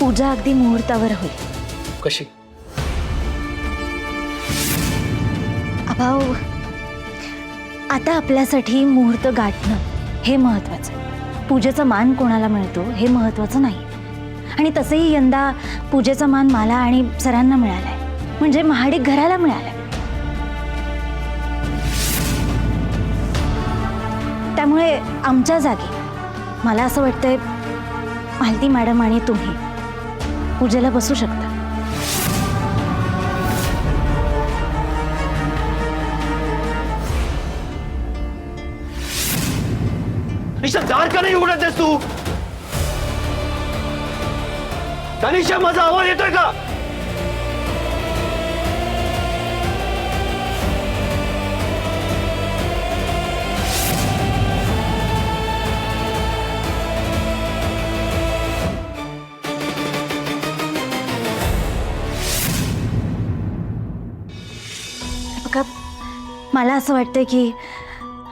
पूजा अगदी मुहूर्तावर होईल. कशी? अभाव, आता आपल्यासाठी मुहूर्त गाठणं हे महत्वाचं. पूजेचा मान कोणाला मिळतो हे महत्वाचं नाही. आणि तसंही यंदा पूजेचा मान मला आणि सरांना मिळालाय, म्हणजे महाडिक घराला मिळालाय. त्यामुळे आमच्या जागी मला असं वाटतंय मालती मॅडम आणि तुम्ही पूजेला बसू शकता. निशा, दार का नाही उघडत आहेस तू? तनिषा, माझा आवाज येतोय का? बघा, मला असं वाटतंय की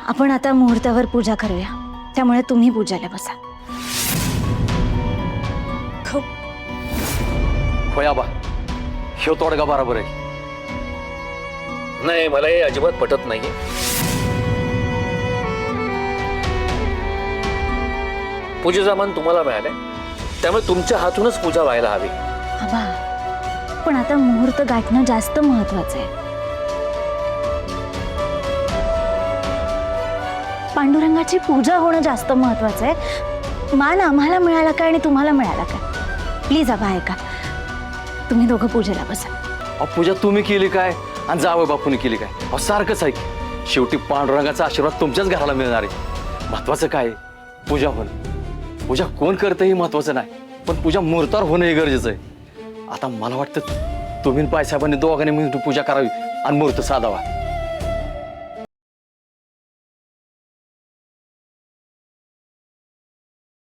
आपण आता मुहूर्तावर पूजा करूया. त्यामुळे तुम्ही पूजाला बसा. होय आबा, ह्यो तोडगा बरोबर आहे. नाही, मला हे अजिबात पटत नाहीये. पूजेचा मान तुम्हाला मिळालाय, त्यामुळे तुमच्या हातूनच पूजा व्हायला हवी. आबा, पण आता मुहूर्त गाठणं जास्त महत्वाचं आहे. पांडुरंगाची पूजा होणं जास्त महत्वाचं आहे. मान आम्हाला मिळाला काय आणि तुम्हाला मिळाला काय? प्लीज आबा ऐका, तुम्ही दोघं पूजेला बसा. अहो, पूजा तुम्ही केली काय आणि जावं बापूने केली काय? अहो, सारखंच आहे की. शेवटी पांडुरंगाचा आशीर्वाद तुमच्याच घराला मिळणार आहे. महत्वाचं काय आहे? पूजा होणं. पूजा कोण करतं हे महत्वाचं नाही, पण पूजा मुहूर्तावर होणं हे गरजेचं आहे. आता मला वाटतं तुम्ही पायसाहेबांनी दोघांनी मिळून पूजा करावी आणि मुहूर्त साधावा.